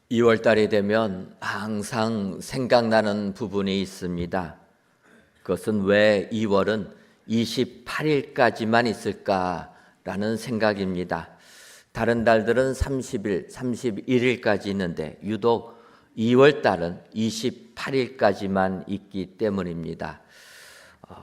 2월 달이 되면 항상 생각나는 부분이 있습니다. 그것은 왜 2월은 28일까지만 있을까라는 생각입니다. 다른 달들은 30일, 31일까지 있는데 유독 2월 달은 28일까지만 있기 때문입니다.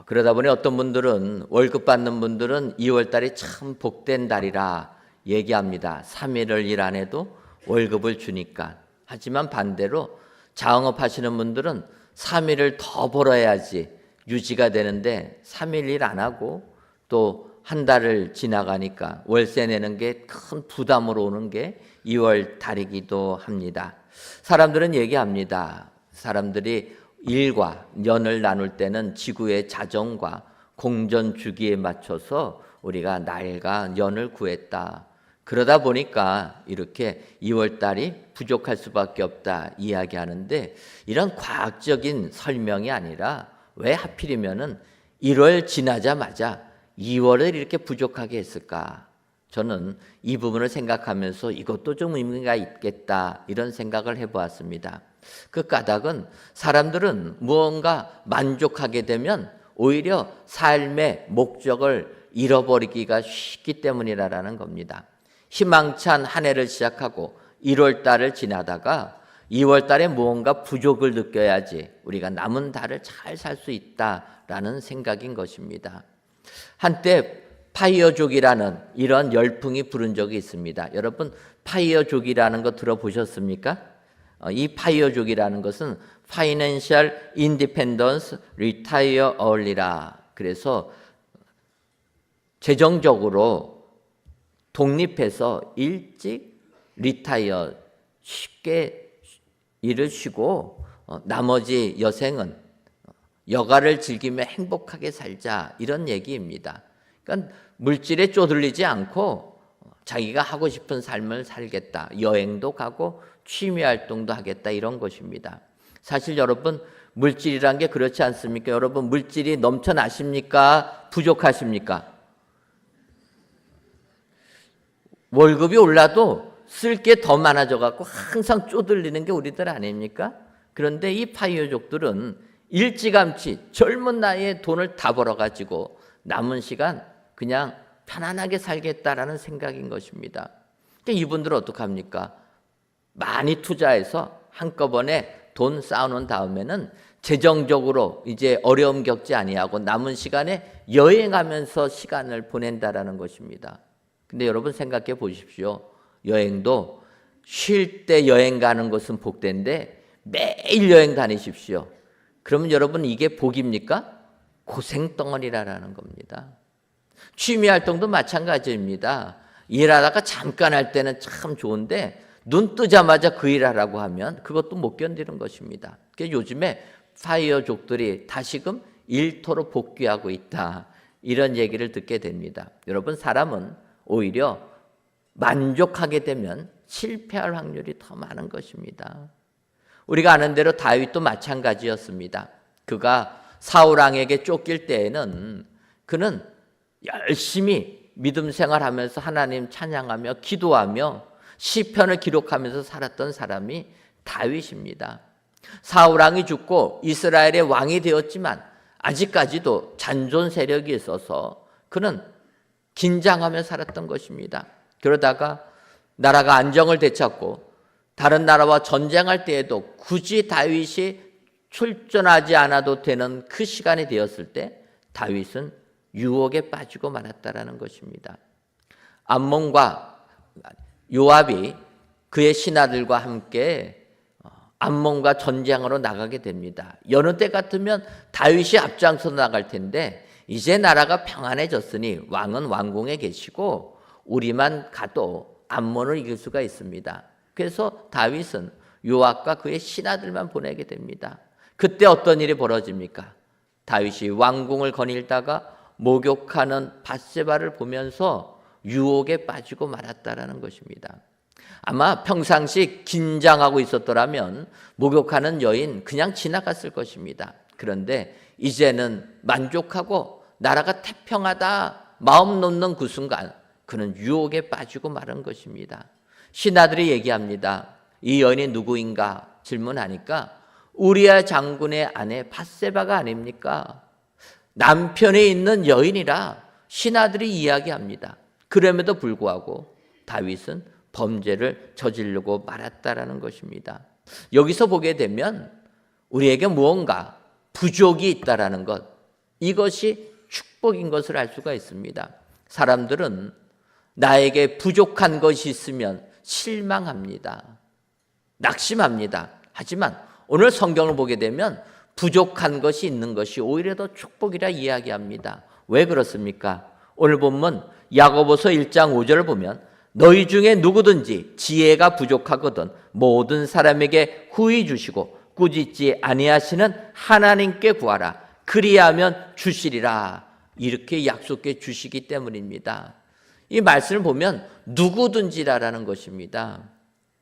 그러다 보니 어떤 분들은 월급 받는 분들은 2월 달이 참 복된 달이라 얘기합니다. 3일을 일 안 해도 월급을 주니까. 하지만 반대로 자영업 하시는 분들은 3일을 더 벌어야지 유지가 되는데 3일 일 안 하고 또 한 달을 지나가니까 월세 내는 게 큰 부담으로 오는 게 2월 달이기도 합니다. 사람들은 얘기합니다. 사람들이 일과 년을 나눌 때는 지구의 자정과 공전 주기에 맞춰서 우리가 날과 년을 구했다. 그러다 보니까 이렇게 2월 달이 부족할 수밖에 없다 이야기하는데, 이런 과학적인 설명이 아니라 왜 하필이면은 1월 지나자마자 2월을 이렇게 부족하게 했을까? 저는 이 부분을 생각하면서 이것도 좀 의미가 있겠다 이런 생각을 해보았습니다. 그 까닭은 사람들은 무언가 만족하게 되면 오히려 삶의 목적을 잃어버리기가 쉽기 때문이라는 겁니다. 희망찬 한 해를 시작하고 1월 달을 지나다가 2월 달에 무언가 부족을 느껴야지 우리가 남은 달을 잘 살 수 있다라는 생각인 것입니다. 한때 파이어족이라는 이런 열풍이 부른 적이 있습니다. 여러분, 파이어족이라는 거 들어보셨습니까? 이 파이어족이라는 것은 Financial Independence Retire Early라. 그래서 재정적으로 독립해서 일찍 리타이어, 쉽게 일을 쉬고 나머지 여생은 여가를 즐기며 행복하게 살자, 이런 얘기입니다. 그러니까 물질에 쪼들리지 않고 자기가 하고 싶은 삶을 살겠다, 여행도 가고 취미 활동도 하겠다, 이런 것입니다. 사실 여러분, 물질이란 게 그렇지 않습니까? 여러분, 물질이 넘쳐나십니까? 부족하십니까? 월급이 올라도 쓸 게 더 많아져 갖고 항상 쪼들리는 게 우리들 아닙니까? 그런데 이 파이어족들은 일찌감치 젊은 나이에 돈을 다 벌어가지고 남은 시간 그냥 편안하게 살겠다라는 생각인 것입니다. 그러니까 이분들은 어떡합니까? 많이 투자해서 한꺼번에 돈 쌓아놓은 다음에는 재정적으로 이제 어려움 겪지 아니하고 남은 시간에 여행하면서 시간을 보낸다라는 것입니다. 근데 여러분 생각해 보십시오. 여행도 쉴 때 여행 가는 것은 복된데 매일 여행 다니십시오. 그러면 여러분, 이게 복입니까? 고생덩어리라는 겁니다. 취미활동도 마찬가지입니다. 일하다가 잠깐 할 때는 참 좋은데 눈 뜨자마자 그 일하라고 하면 그것도 못 견디는 것입니다. 그래서 요즘에 파이어족들이 다시금 일터로 복귀하고 있다, 이런 얘기를 듣게 됩니다. 여러분, 사람은 오히려 만족하게 되면 실패할 확률이 더 많은 것입니다. 우리가 아는 대로 다윗도 마찬가지였습니다. 그가 사울 왕에게 쫓길 때에는 그는 열심히 믿음 생활하면서 하나님 찬양하며 기도하며 시편을 기록하면서 살았던 사람이 다윗입니다. 사울 왕이 죽고 이스라엘의 왕이 되었지만 아직까지도 잔존 세력이 있어서 그는 긴장하며 살았던 것입니다. 그러다가 나라가 안정을 되찾고 다른 나라와 전쟁할 때에도 굳이 다윗이 출전하지 않아도 되는 그 시간이 되었을 때 다윗은 유혹에 빠지고 말았다라는 것입니다. 암몬과 요압이 그의 신하들과 함께 암몬과 전쟁으로 나가게 됩니다. 여느 때 같으면 다윗이 앞장서 나갈 텐데 이제 나라가 평안해졌으니 왕은 왕궁에 계시고 우리만 가도 암몬을 이길 수가 있습니다. 그래서 다윗은 요압과 그의 신하들만 보내게 됩니다. 그때 어떤 일이 벌어집니까? 다윗이 왕궁을 거닐다가 목욕하는 밧세바를 보면서 유혹에 빠지고 말았다라는 것입니다. 아마 평상시 긴장하고 있었더라면 목욕하는 여인 그냥 지나갔을 것입니다. 그런데 이제는 만족하고 나라가 태평하다 마음 놓는 그 순간 그는 유혹에 빠지고 마른 것입니다. 신하들이 얘기합니다. 이 여인이 누구인가 질문하니까 우리아 장군의 아내 밧세바가 아닙니까? 남편이 있는 여인이라 신하들이 이야기합니다. 그럼에도 불구하고 다윗은 범죄를 저지르고 말았다라는 것입니다. 여기서 보게 되면 우리에게 무언가 부족이 있다라는 것, 이것이 축복인 것을 알 수가 있습니다. 사람들은 나에게 부족한 것이 있으면 실망합니다. 낙심합니다. 하지만 오늘 성경을 보게 되면 부족한 것이 있는 것이 오히려 더 축복이라 이야기합니다. 왜 그렇습니까? 오늘 본문 야고보서 1장 5절을 보면 너희 중에 누구든지 지혜가 부족하거든 모든 사람에게 후히 주시고 꾸짖지 아니하시는 하나님께 구하라. 그리하면 주시리라. 이렇게 약속해 주시기 때문입니다. 이 말씀을 보면 누구든지라는 것입니다.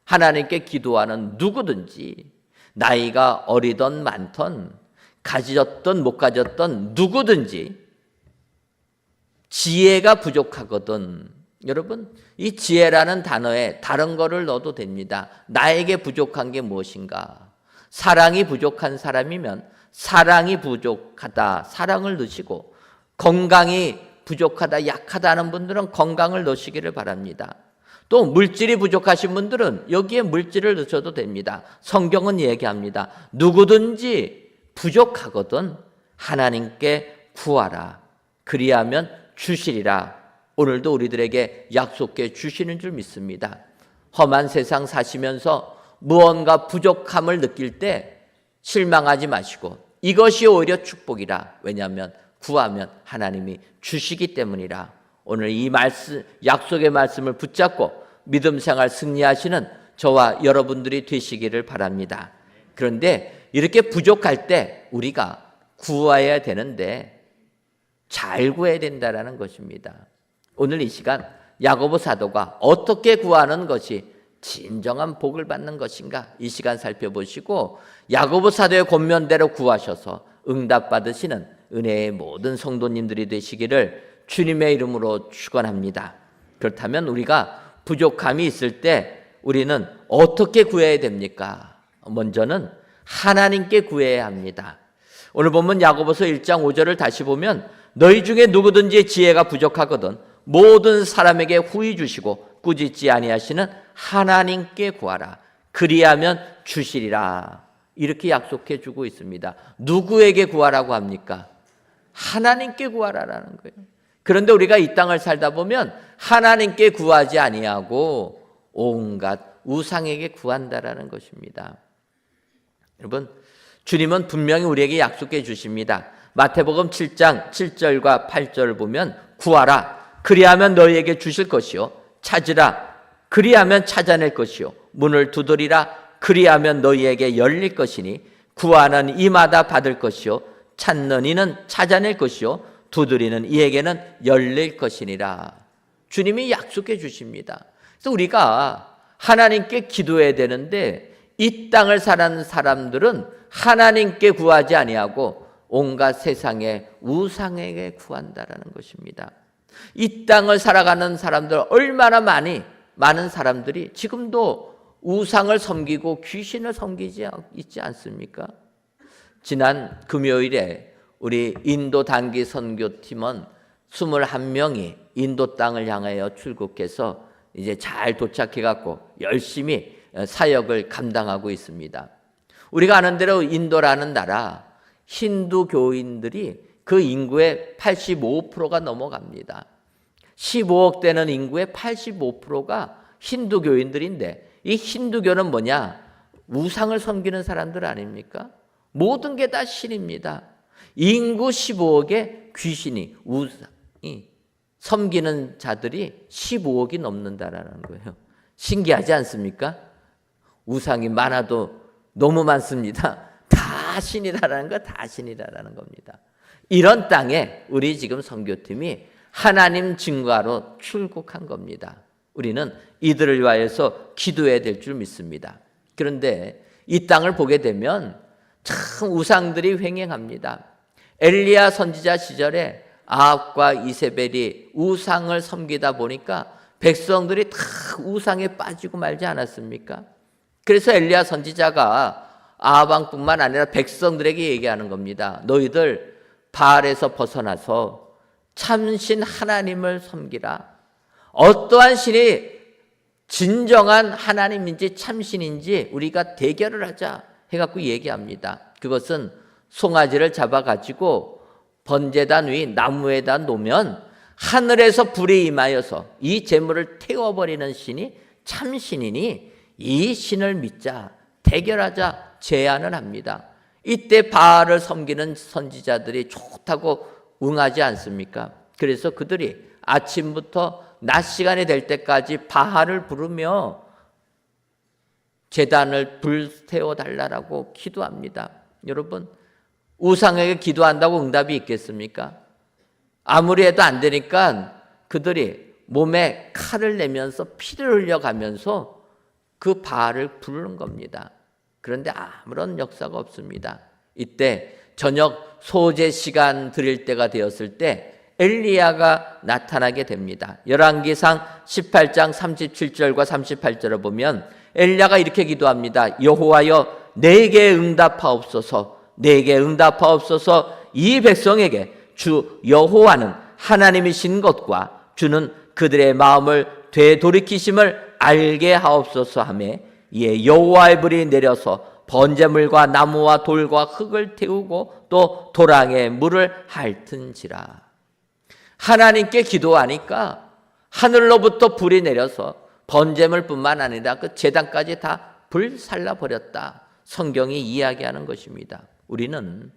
하나님께 기도하는 누구든지, 나이가 어리던 많던, 가졌던 못 가졌던 누구든지 지혜가 부족하거든. 여러분, 이 지혜라는 단어에 다른 거를 넣어도 됩니다. 나에게 부족한 게 무엇인가? 사랑이 부족한 사람이면 사랑이 부족하다, 사랑을 넣으시고, 건강이 부족하다, 약하다는 분들은 건강을 넣으시기를 바랍니다. 또 물질이 부족하신 분들은 여기에 물질을 넣으셔도 됩니다. 성경은 얘기합니다. 누구든지 부족하거든 하나님께 구하라. 그리하면 주시리라. 오늘도 우리들에게 약속해 주시는 줄 믿습니다. 험한 세상 사시면서 무언가 부족함을 느낄 때 실망하지 마시고 이것이 오히려 축복이라. 왜냐하면 구하면 하나님이 주시기 때문이라. 오늘 이 말씀, 약속의 말씀을 붙잡고 믿음 생활 승리하시는 저와 여러분들이 되시기를 바랍니다. 그런데 이렇게 부족할 때 우리가 구해야 되는데 잘 구해야 된다는 것입니다. 오늘 이 시간 야고보 사도가 어떻게 구하는 것이 진정한 복을 받는 것인가, 이 시간 살펴보시고 야고보 사도의 권면대로 구하셔서 응답받으시는 은혜의 모든 성도님들이 되시기를 주님의 이름으로 축원합니다. 그렇다면 우리가 부족함이 있을 때 우리는 어떻게 구해야 됩니까? 먼저는 하나님께 구해야 합니다. 오늘 보면 야고보서 1장 5절을 다시 보면 너희 중에 누구든지 지혜가 부족하거든 모든 사람에게 후히 주시고 꾸짖지 아니하시는 하나님께 구하라. 그리하면 주시리라. 이렇게 약속해 주고 있습니다. 누구에게 구하라고 합니까? 하나님께 구하라라는 거예요. 그런데 우리가 이 땅을 살다 보면 하나님께 구하지 아니하고 온갖 우상에게 구한다라는 것입니다. 여러분, 주님은 분명히 우리에게 약속해 주십니다. 마태복음 7장 7절과 8절을 보면 구하라. 그리하면 너희에게 주실 것이요. 찾으라. 그리하면 찾아낼 것이요. 문을 두드리라. 그리하면 너희에게 열릴 것이니 구하는 이마다 받을 것이요. 찾는 이는 찾아낼 것이요. 두드리는 이에게는 열릴 것이니라. 주님이 약속해 주십니다. 그래서 우리가 하나님께 기도해야 되는데 이 땅을 사는 사람들은 하나님께 구하지 아니하고 온갖 세상의 우상에게 구한다라는 것입니다. 이 땅을 살아가는 사람들 얼마나 많은 사람들이 지금도 우상을 섬기고 귀신을 섬기지 있지 않습니까? 지난 금요일에 우리 인도 단기 선교팀은 21명이 인도 땅을 향하여 출국해서 이제 잘 도착해갖고 열심히 사역을 감당하고 있습니다. 우리가 아는 대로 인도라는 나라 힌두교인들이 그 인구의 85%가 넘어갑니다. 15억 되는 인구의 85%가 힌두교인들인데 이 힌두교는 뭐냐? 우상을 섬기는 사람들 아닙니까? 모든 게 다 신입니다. 인구 15억의 귀신이, 우상이 섬기는 자들이 15억이 넘는다라는 거예요. 신기하지 않습니까? 우상이 많아도 너무 많습니다. 다 신이라는 거, 다 신이라는 겁니다. 이런 땅에 우리 지금 선교팀이 하나님 증거하러 출국한 겁니다. 우리는 이들을 위하여서 기도해야 될 줄 믿습니다. 그런데 이 땅을 보게 되면 참 우상들이 횡행합니다. 엘리야 선지자 시절에 아합과 이세벨이 우상을 섬기다 보니까 백성들이 다 우상에 빠지고 말지 않았습니까? 그래서 엘리야 선지자가 아합왕뿐만 아니라 백성들에게 얘기하는 겁니다. 너희들 바알에서 벗어나서 참신 하나님을 섬기라. 어떠한 신이 진정한 하나님인지 참신인지 우리가 대결을 하자 해갖고 얘기합니다. 그것은 송아지를 잡아가지고 번제단 위 나무에다 놓으면 하늘에서 불이 임하여서 이 재물을 태워버리는 신이 참신이니 이 신을 믿자, 대결하자 제안을 합니다. 이때 바알을 섬기는 선지자들이 좋다고 응하지 않습니까? 그래서 그들이 아침부터 낮 시간이 될 때까지 바알을 부르며 제단을 불태워 달라고 기도합니다. 여러분, 우상에게 기도한다고 응답이 있겠습니까? 아무리 해도 안 되니까 그들이 몸에 칼을 내면서 피를 흘려가면서 그 바알을 부르는 겁니다. 그런데 아무런 역사가 없습니다. 이때 저녁 소제 시간 드릴 때가 되었을 때 엘리야가 나타나게 됩니다. 열왕기상 18장 37절과 38절을 보면 엘리야가 이렇게 기도합니다. 여호와여 내게 응답하옵소서, 내게 응답하옵소서. 이 백성에게 주 여호와는 하나님이신 것과 주는 그들의 마음을 되돌이키심을 알게 하옵소서 하며 이에 여호와의 불이 내려서 번제물과 나무와 돌과 흙을 태우고 또 도랑에 물을 핥은지라. 하나님께 기도하니까 하늘로부터 불이 내려서 번제물뿐만 아니라 그 제단까지 다 불살라 버렸다. 성경이 이야기하는 것입니다. 우리는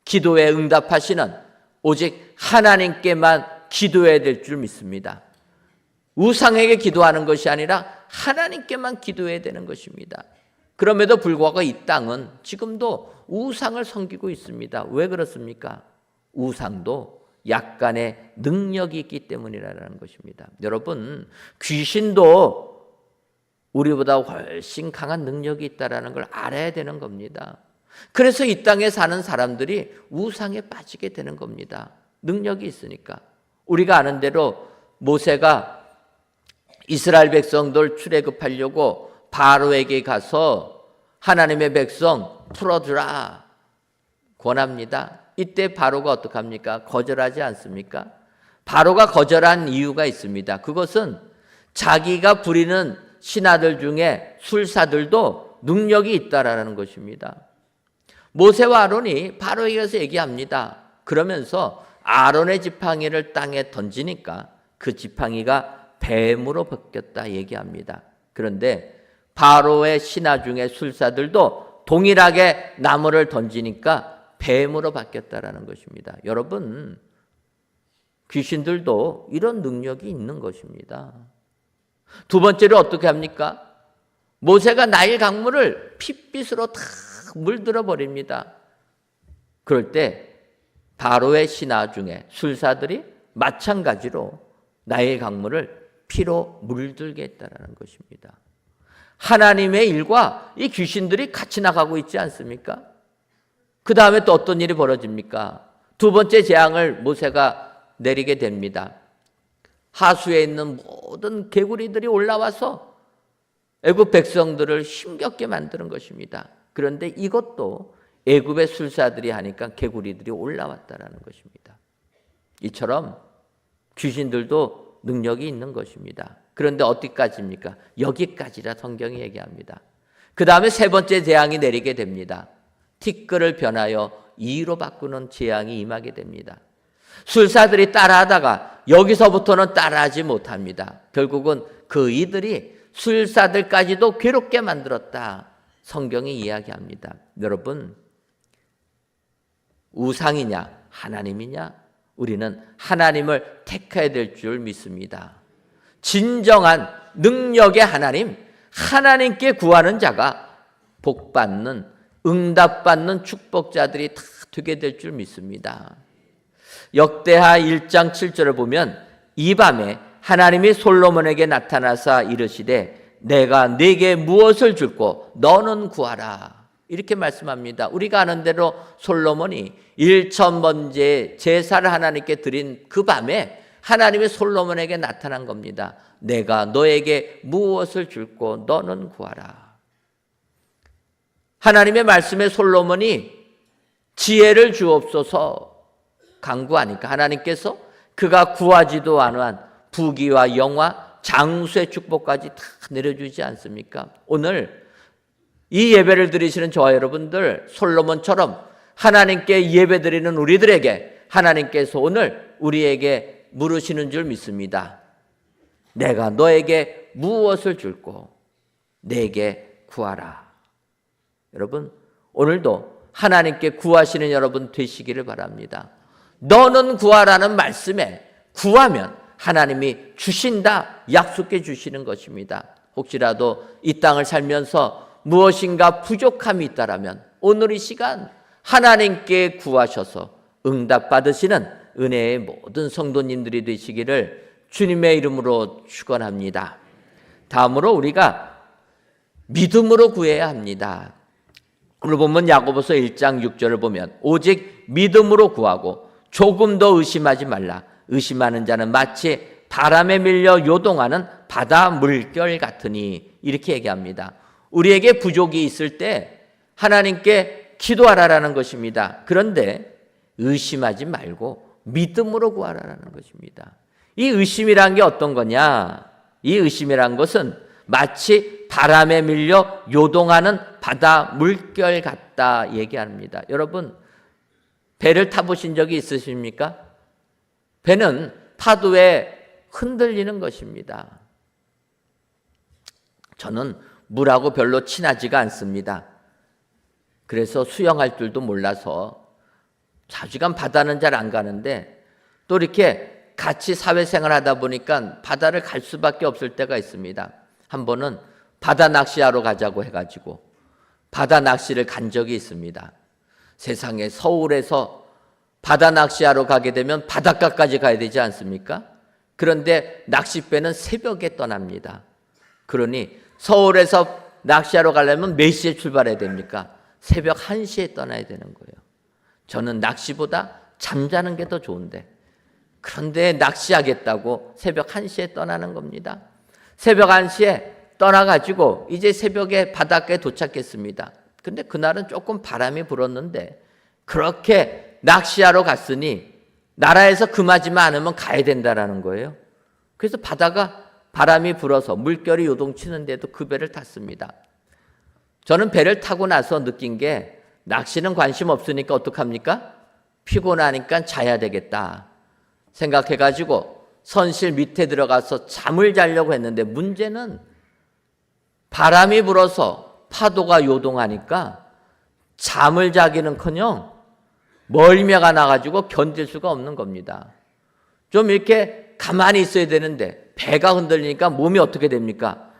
기도에 응답하시는 오직 하나님께만 기도해야 될 줄 믿습니다. 우상에게 기도하는 것이 아니라 하나님께만 기도해야 되는 것입니다. 그럼에도 불구하고 이 땅은 지금도 우상을 섬기고 있습니다. 왜 그렇습니까? 우상도 약간의 능력이 있기 때문이라는 것입니다. 여러분, 귀신도 우리보다 훨씬 강한 능력이 있다는 걸 알아야 되는 겁니다. 그래서 이 땅에 사는 사람들이 우상에 빠지게 되는 겁니다. 능력이 있으니까. 우리가 아는 대로 모세가 이스라엘 백성들 출애굽하려고 바로에게 가서 하나님의 백성 풀어주라 권합니다. 이때 바로가 어떡합니까? 거절하지 않습니까? 바로가 거절한 이유가 있습니다. 그것은 자기가 부리는 신하들 중에 술사들도 능력이 있다라는 것입니다. 모세와 아론이 바로에게 가서 얘기합니다. 그러면서 아론의 지팡이를 땅에 던지니까 그 지팡이가 뱀으로 바뀌었다 얘기합니다. 그런데 바로의 신하 중에 술사들도 동일하게 나무를 던지니까 뱀으로 바뀌었다라는 것입니다. 여러분, 귀신들도 이런 능력이 있는 것입니다. 두 번째로 어떻게 합니까? 모세가 나일 강물을 핏빛으로 다 물들어 버립니다. 그럴 때 바로의 신하 중에 술사들이 마찬가지로 나일 강물을 피로 물들게 했다라는 것입니다. 하나님의 일과 이 귀신들이 같이 나가고 있지 않습니까? 그 다음에 또 어떤 일이 벌어집니까? 두 번째 재앙을 모세가 내리게 됩니다. 하수에 있는 모든 개구리들이 올라와서 애굽 백성들을 힘겹게 만드는 것입니다. 그런데 이것도 애굽의 술사들이 하니까 개구리들이 올라왔다라는 것입니다. 이처럼 귀신들도 능력이 있는 것입니다. 그런데 어디까지입니까? 여기까지라 성경이 얘기합니다. 그 다음에 세 번째 재앙이 내리게 됩니다. 티끌을 변하여 이로 바꾸는 재앙이 임하게 됩니다. 술사들이 따라하다가 여기서부터는 따라하지 못합니다. 결국은 그 이들이 술사들까지도 괴롭게 만들었다. 성경이 이야기합니다. 여러분, 우상이냐 하나님이냐? 우리는 하나님을 택해야 될 줄 믿습니다. 진정한 능력의 하나님, 하나님께 구하는 자가 복받는, 응답받는 축복자들이 다 되게 될 줄 믿습니다. 역대하 1장 7절을 보면 이 밤에 하나님이 솔로몬에게 나타나사 이르시되 내가 네게 무엇을 줄고 너는 구하라. 이렇게 말씀합니다. 우리가 아는 대로 솔로몬이 1,000번째 제사를 하나님께 드린 그 밤에 하나님이 솔로몬에게 나타난 겁니다. 내가 너에게 무엇을 줄고 너는 구하라. 하나님의 말씀에 솔로몬이 지혜를 주옵소서 간구하니까 하나님께서 그가 구하지도 않은 부귀와 영화, 장수의 축복까지 다 내려주지 않습니까? 오늘 이 예배를 드리시는 저와 여러분들, 솔로몬처럼 하나님께 예배드리는 우리들에게 하나님께서 오늘 우리에게 물으시는 줄 믿습니다. 내가 너에게 무엇을 줄고 내게 구하라. 여러분, 오늘도 하나님께 구하시는 여러분 되시기를 바랍니다. 너는 구하라는 말씀에 구하면 하나님이 주신다, 약속해 주시는 것입니다. 혹시라도 이 땅을 살면서 무엇인가 부족함이 있다라면 오늘 이 시간 하나님께 구하셔서 응답받으시는 은혜의 모든 성도님들이 되시기를 주님의 이름으로 축원합니다. 다음으로 우리가 믿음으로 구해야 합니다. 오늘 보면 야고보서 1장 6절을 보면 오직 믿음으로 구하고 조금 더 의심하지 말라. 의심하는 자는 마치 바람에 밀려 요동하는 바다 물결 같으니, 이렇게 얘기합니다. 우리에게 부족이 있을 때 하나님께 기도하라라는 것입니다. 그런데 의심하지 말고 믿음으로 구하라라는 것입니다. 이 의심이란 게 어떤 거냐? 이 의심이란 것은 마치 바람에 밀려 요동하는 바다 물결 같다 얘기합니다. 여러분, 배를 타보신 적이 있으십니까? 배는 파도에 흔들리는 것입니다. 저는 물하고 별로 친하지가 않습니다. 그래서 수영할 줄도 몰라서 자주간 바다는 잘 안 가는데, 또 이렇게 같이 사회생활 하다 보니까 바다를 갈 수밖에 없을 때가 있습니다. 한 번은 바다 낚시하러 가자고 해가지고 바다 낚시를 간 적이 있습니다. 세상에, 서울에서 바다 낚시하러 가게 되면 바닷가까지 가야 되지 않습니까? 그런데 낚싯배는 새벽에 떠납니다. 그러니 서울에서 낚시하러 가려면 몇 시에 출발해야 됩니까? 새벽 1시에 떠나야 되는 거예요. 저는 낚시보다 잠자는 게 더 좋은데, 그런데 낚시하겠다고 새벽 1시에 떠나는 겁니다. 새벽 1시에 떠나가지고 이제 새벽에 바닷가에 도착했습니다. 근데 그날은 조금 바람이 불었는데 그렇게 낚시하러 갔으니 나라에서 금하지만 않으면 가야 된다라는 거예요. 그래서 바람이 불어서 물결이 요동치는데도 그 배를 탔습니다. 저는 배를 타고 나서 느낀 게, 낚시는 관심 없으니까 어떡합니까? 피곤하니까 자야 되겠다 생각해가지고 선실 밑에 들어가서 잠을 자려고 했는데, 문제는 바람이 불어서 파도가 요동하니까 잠을 자기는커녕 멀미가 나가지고 견딜 수가 없는 겁니다. 좀 이렇게 가만히 있어야 되는데 배가 흔들리니까 몸이 어떻게 됩니까?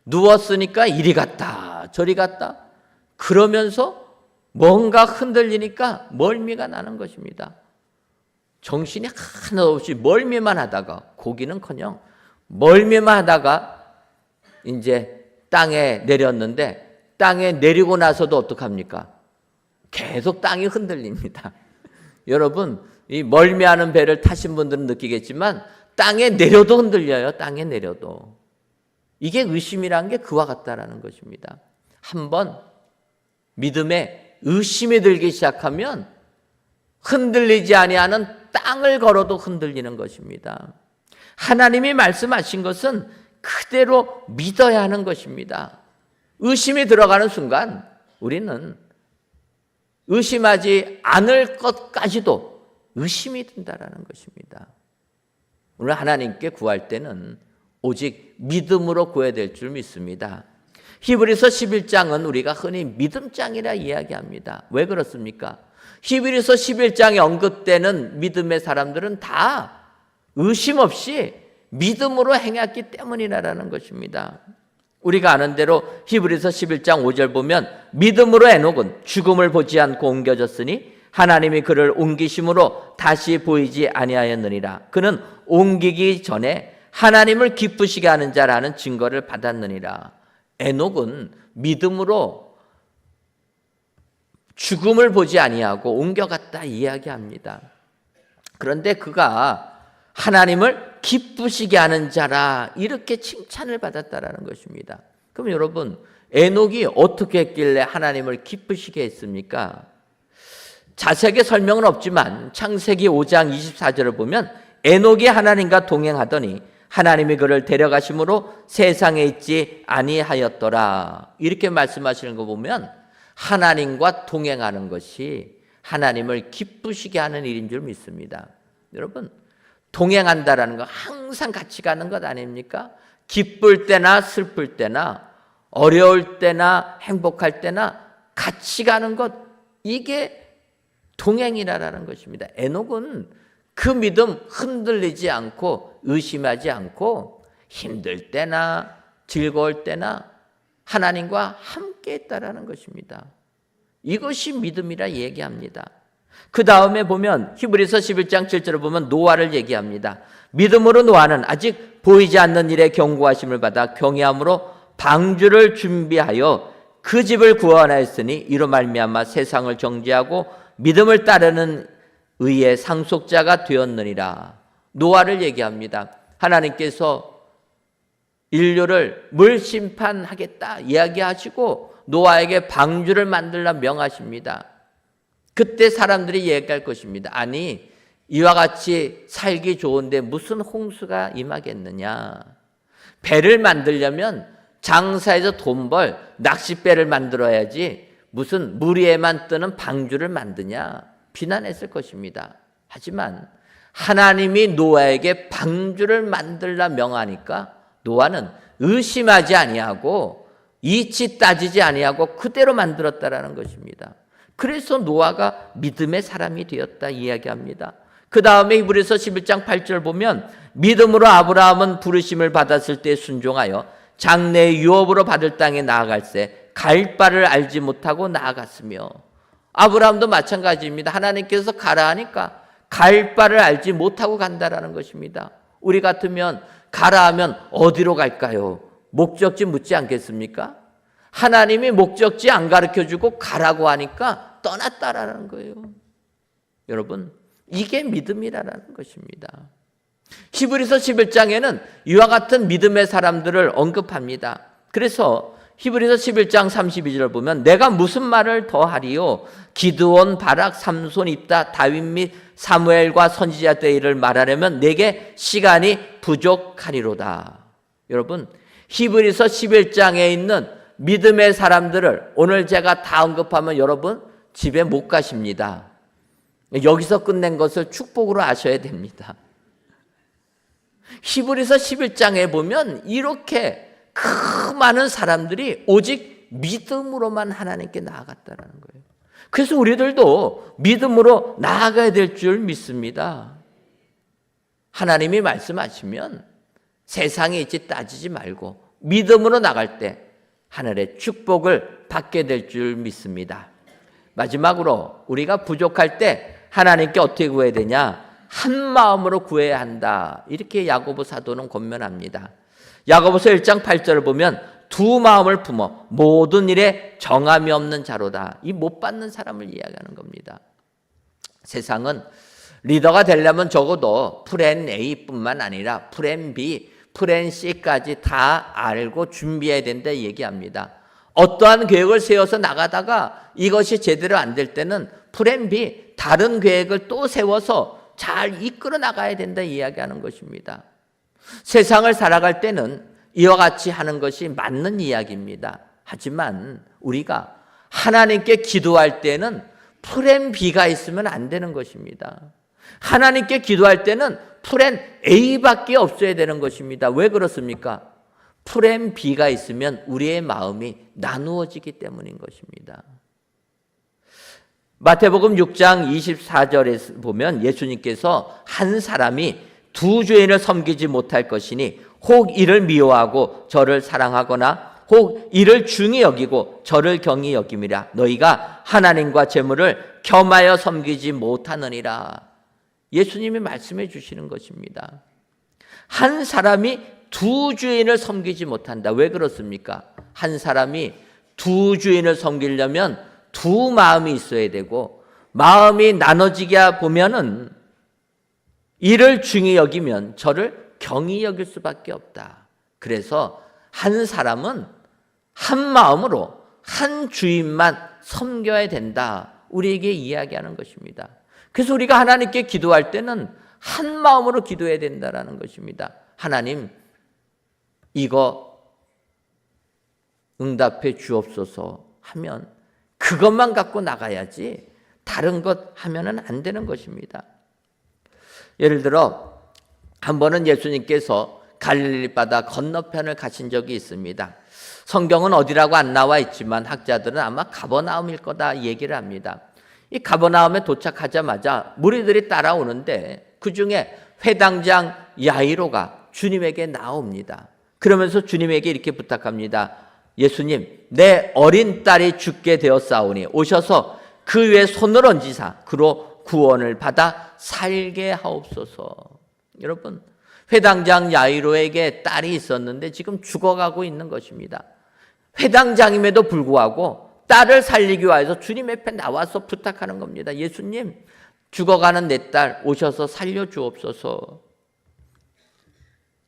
누웠으니까 이리 갔다 저리 갔다 그러면서 뭔가 흔들리니까 멀미가 나는 것입니다. 정신이 하나 없이 멀미만 하다가, 고기는커녕 멀미만 하다가 이제 땅에 내렸는데, 땅에 내리고 나서도 어떡합니까? 계속 땅이 흔들립니다. 여러분, 이 멀미하는 배를 타신 분들은 느끼겠지만 땅에 내려도 흔들려요. 땅에 내려도. 이게 의심이라는 게 그와 같다라는 것입니다. 한번 믿음에 의심이 들기 시작하면 흔들리지 아니하는 땅을 걸어도 흔들리는 것입니다. 하나님이 말씀하신 것은 그대로 믿어야 하는 것입니다. 의심이 들어가는 순간 우리는 의심하지 않을 것까지도 의심이 든다라는 것입니다. 오늘 하나님께 구할 때는 오직 믿음으로 구해야 될 줄 믿습니다. 히브리서 11장은 우리가 흔히 믿음장이라 이야기합니다. 왜 그렇습니까? 히브리서 11장에 언급되는 믿음의 사람들은 다 의심 없이 믿음으로 행했기 때문이라는 것입니다. 우리가 아는 대로 히브리서 11장 5절 보면, 믿음으로 에녹은 죽음을 보지 않고 옮겨졌으니 하나님이 그를 옮기심으로 다시 보이지 아니하였느니라. 그는 옮기기 전에 하나님을 기쁘시게 하는 자라는 증거를 받았느니라. 에녹은 믿음으로 죽음을 보지 아니하고 옮겨갔다 이야기합니다. 그런데 그가 하나님을 기쁘시게 하는 자라 이렇게 칭찬을 받았다라는 것입니다. 그럼 여러분, 에녹이 어떻게 했길래 하나님을 기쁘시게 했습니까? 자세하게 설명은 없지만 창세기 5장 24절을 보면 에녹이 하나님과 동행하더니 하나님이 그를 데려가심으로 세상에 있지 아니하였더라. 이렇게 말씀하시는 거 보면 하나님과 동행하는 것이 하나님을 기쁘시게 하는 일인 줄 믿습니다. 여러분, 동행한다라는 거 항상 같이 가는 것 아닙니까? 기쁠 때나 슬플 때나 어려울 때나 행복할 때나 같이 가는 것, 이게 동행이라는 것입니다. 에녹은 그 믿음 흔들리지 않고 의심하지 않고 힘들 때나 즐거울 때나 하나님과 함께 했다라는 것입니다. 이것이 믿음이라 얘기합니다. 그 다음에 보면 히브리서 11장 7절을 보면 노아를 얘기합니다. 믿음으로 노아는 아직 보이지 않는 일에 경고하심을 받아 경외함으로 방주를 준비하여 그 집을 구원하였으니 이로 말미암아 세상을 정죄하고 믿음을 따르는 의의 상속자가 되었느니라. 노아를 얘기합니다. 하나님께서 인류를 물 심판하겠다 이야기하시고 노아에게 방주를 만들라 명하십니다. 그때 사람들이 얘기할 것입니다. 아니, 이와 같이 살기 좋은데 무슨 홍수가 임하겠느냐. 배를 만들려면 장사해서 돈 벌 낚싯배를 만들어야지 무슨 물 위에만 뜨는 방주를 만드냐 비난했을 것입니다. 하지만 하나님이 노아에게 방주를 만들라 명하니까 노아는 의심하지 아니하고 이치 따지지 아니하고 그대로 만들었다라는 것입니다. 그래서 노아가 믿음의 사람이 되었다 이야기합니다. 그 다음에 히브리서 11장 8절 보면 믿음으로 아브라함은 부르심을 받았을 때 순종하여 장래의 유업으로 받을 땅에 나아갈새 갈 바를 알지 못하고 나아갔으며, 아브라함도 마찬가지입니다. 하나님께서 가라 하니까 갈 바를 알지 못하고 간다라는 것입니다. 우리 같으면 가라 하면 어디로 갈까요? 목적지 묻지 않겠습니까? 하나님이 목적지 안 가르쳐주고 가라고 하니까 떠났다라는 거예요. 여러분, 이게 믿음이라는 것입니다. 히브리서 11장에는 이와 같은 믿음의 사람들을 언급합니다. 그래서 히브리서 11장 32절을 보면 내가 무슨 말을 더하리요? 기드온, 바락, 삼손, 입다, 다윗 및 사무엘과 선지자 때 일을 말하려면 내게 시간이 부족하리로다. 여러분, 히브리서 11장에 있는 믿음의 사람들을 오늘 제가 다 언급하면 여러분 집에 못 가십니다. 여기서 끝낸 것을 축복으로 아셔야 됩니다. 히브리서 11장에 보면 이렇게 그 많은 사람들이 오직 믿음으로만 하나님께 나아갔다는 거예요. 그래서 우리들도 믿음으로 나아가야 될 줄 믿습니다. 하나님이 말씀하시면 세상에 있지 따지지 말고 믿음으로 나갈 때 하늘의 축복을 받게 될 줄 믿습니다. 마지막으로 우리가 부족할 때 하나님께 어떻게 구해야 되냐? 한 마음으로 구해야 한다. 이렇게 야고보 사도는 권면합니다. 야고보서 1장 8절을 보면 두 마음을 품어 모든 일에 정함이 없는 자로다. 이 못 받는 사람을 이야기하는 겁니다. 세상은 리더가 되려면 적어도 플랜 A뿐만 아니라 플랜 B, 플랜 C까지 다 알고 준비해야 된다 얘기합니다. 어떠한 계획을 세워서 나가다가 이것이 제대로 안 될 때는 플랜 B, 다른 계획을 또 세워서 잘 이끌어 나가야 된다 이야기하는 것입니다. 세상을 살아갈 때는 이와 같이 하는 것이 맞는 이야기입니다. 하지만 우리가 하나님께 기도할 때는 플랜 B가 있으면 안 되는 것입니다. 하나님께 기도할 때는 플랜 A밖에 없어야 되는 것입니다. 왜 그렇습니까? 플랜 B가 있으면 우리의 마음이 나누어지기 때문인 것입니다. 마태복음 6장 24절에 보면 예수님께서 한 사람이 두 주인을 섬기지 못할 것이니 혹 이를 미워하고 저를 사랑하거나 혹 이를 중히 여기고 저를 경히 여김이라. 너희가 하나님과 재물을 겸하여 섬기지 못하느니라. 예수님이 말씀해 주시는 것입니다. 한 사람이 두 주인을 섬기지 못한다. 왜 그렇습니까? 한 사람이 두 주인을 섬기려면 두 마음이 있어야 되고, 마음이 나눠지게 보면은 이를 중히 여기면 저를 경히 여길 수밖에 없다. 그래서 한 사람은 한 마음으로 한 주인만 섬겨야 된다. 우리에게 이야기하는 것입니다. 그래서 우리가 하나님께 기도할 때는 한 마음으로 기도해야 된다는 것입니다. 하나님, 이거 응답해 주옵소서 하면 그것만 갖고 나가야지 다른 것 하면은 안 되는 것입니다. 예를 들어 한 번은 예수님께서 갈릴리 바다 건너편을 가신 적이 있습니다. 성경은 어디라고 안 나와 있지만 학자들은 아마 가버나움일 거다 얘기를 합니다. 이 가버나움에 도착하자마자 무리들이 따라오는데 그중에 회당장 야이로가 주님에게 나옵니다. 그러면서 주님에게 이렇게 부탁합니다. 예수님, 내 어린 딸이 죽게 되었사오니 오셔서 그 위에 손을 얹으사 그로 구원을 받아 살게 하옵소서. 여러분, 회당장 야이로에게 딸이 있었는데 지금 죽어가고 있는 것입니다. 회당장임에도 불구하고 딸을 살리기 위해서 주님 앞에 나와서 부탁하는 겁니다. 예수님, 죽어가는 내 딸 오셔서 살려주옵소서.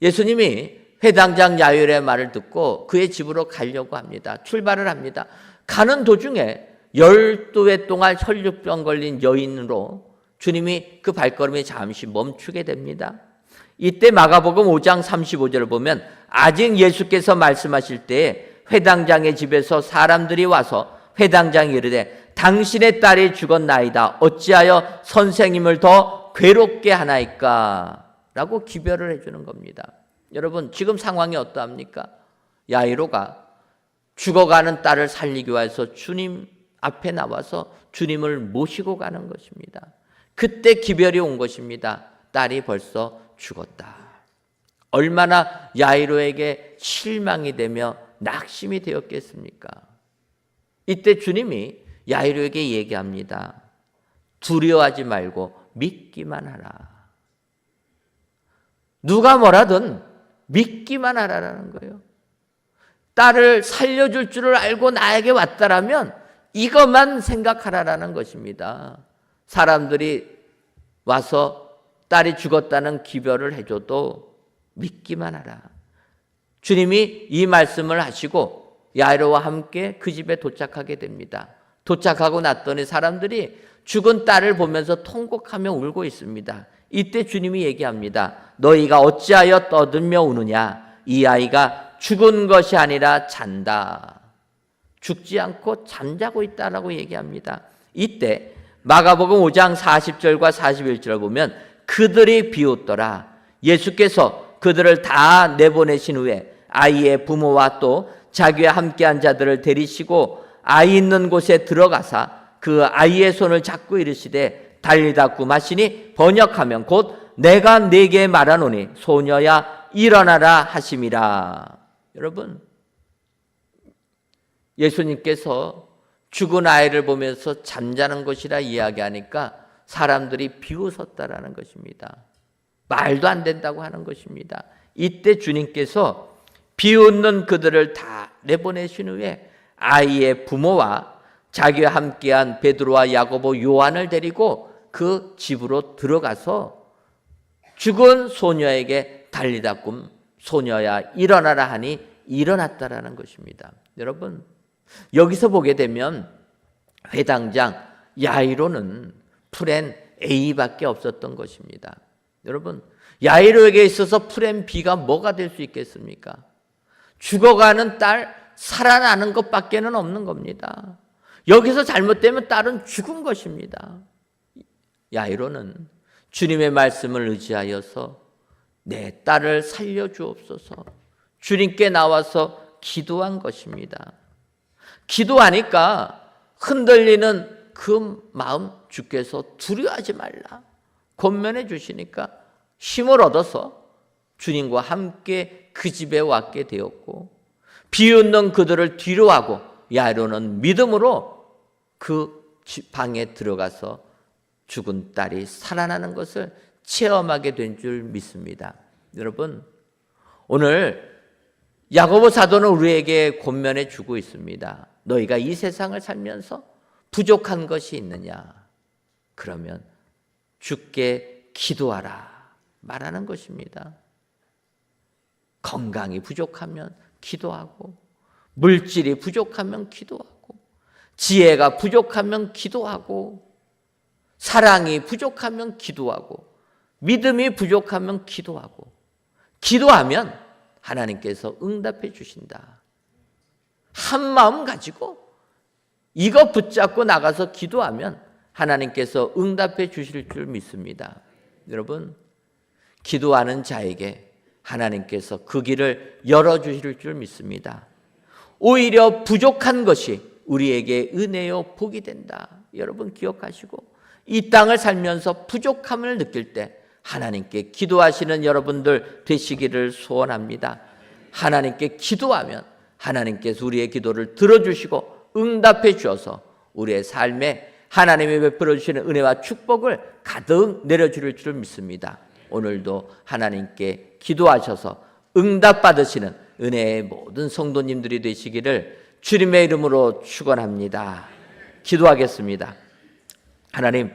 예수님이 회당장 야이로의 말을 듣고 그의 집으로 가려고 합니다. 출발을 합니다. 가는 도중에 12회 동안 혈류병 걸린 여인으로 주님이 그 발걸음이 잠시 멈추게 됩니다. 이때 마가복음 5장 35절을 보면 아직 예수께서 말씀하실 때에 회당장의 집에서 사람들이 와서 회당장이 이르되 당신의 딸이 죽었나이다. 어찌하여 선생님을 더 괴롭게 하나이까? 라고 기별을 해주는 겁니다. 여러분, 지금 상황이 어떠합니까? 야이로가 죽어가는 딸을 살리기 위해서 주님 앞에 나와서 주님을 모시고 가는 것입니다. 그때 기별이 온 것입니다. 딸이 벌써 죽었다. 얼마나 야이로에게 실망이 되며 낙심이 되었겠습니까? 이때 주님이 야이로에게 얘기합니다. 두려워하지 말고 믿기만 하라. 누가 뭐라든 믿기만 하라는 거예요. 딸을 살려줄 줄을 알고 나에게 왔다라면 이것만 생각하라라는 것입니다. 사람들이 와서 딸이 죽었다는 기별을 해줘도 믿기만 하라. 주님이 이 말씀을 하시고 야이로와 함께 그 집에 도착하게 됩니다. 도착하고 났더니 사람들이 죽은 딸을 보면서 통곡하며 울고 있습니다. 이때 주님이 얘기합니다. 너희가 어찌하여 떠들며 우느냐? 이 아이가 죽은 것이 아니라 잔다. 죽지 않고 잠자고 있다라고 얘기합니다. 이때 마가복음 5장 40절과 41절을 보면 그들이 비웃더라. 예수께서 그들을 다 내보내신 후에 아이의 부모와 또 자기와 함께한 자들을 데리시고 아이 있는 곳에 들어가사 그 아이의 손을 잡고 이르시되 달리다꾸 마시니 번역하면 곧 내가 네게 말하노니 소녀야 일어나라 하심이라. 여러분, 예수님께서 죽은 아이를 보면서 잠자는 것이라 이야기하니까 사람들이 비웃었다라는 것입니다. 말도 안 된다고 하는 것입니다. 이때 주님께서 비웃는 그들을 다 내보내신 후에 아이의 부모와 자기와 함께한 베드로와 야고보, 요한을 데리고 그 집으로 들어가서 죽은 소녀에게 달리다꿈 소녀야 일어나라 하니 일어났다라는 것입니다. 여러분, 여기서 보게 되면 회당장 야이로는 프렌 A밖에 없었던 것입니다. 여러분, 야이로에게 있어서 프렌 B가 뭐가 될 수 있겠습니까? 죽어가는 딸 살아나는 것밖에는 없는 겁니다. 여기서 잘못되면 딸은 죽은 것입니다. 야이로는 주님의 말씀을 의지하여서 내 딸을 살려주옵소서 주님께 나와서 기도한 것입니다. 기도하니까 흔들리는 그 마음 주께서 두려워하지 말라 권면해 주시니까 힘을 얻어서 주님과 함께 그 집에 왔게 되었고 비웃는 그들을 뒤로하고 야이로는 믿음으로 그 방에 들어가서 죽은 딸이 살아나는 것을 체험하게 된 줄 믿습니다. 여러분, 오늘 야고보 사도는 우리에게 권면해 주고 있습니다. 너희가 이 세상을 살면서 부족한 것이 있느냐? 그러면 주께 기도하라. 말하는 것입니다. 건강이 부족하면 기도하고, 물질이 부족하면 기도하고, 지혜가 부족하면 기도하고, 사랑이 부족하면 기도하고, 믿음이 부족하면 기도하고, 기도하면 하나님께서 응답해 주신다. 한 마음 가지고 이거 붙잡고 나가서 기도하면 하나님께서 응답해 주실 줄 믿습니다. 여러분, 기도하는 자에게 하나님께서 그 길을 열어주실 줄 믿습니다. 오히려 부족한 것이 우리에게 은혜요 복이 된다. 여러분 기억하시고, 이 땅을 살면서 부족함을 느낄 때 하나님께 기도하시는 여러분들 되시기를 소원합니다. 하나님께 기도하면 하나님께서 우리의 기도를 들어주시고 응답해 주셔서 우리의 삶에 하나님이 베풀어 주시는 은혜와 축복을 가득 내려주실 줄 믿습니다. 오늘도 하나님께 기도하셔서 응답받으시는 은혜의 모든 성도님들이 되시기를 주님의 이름으로 축원합니다. 기도하겠습니다. 하나님,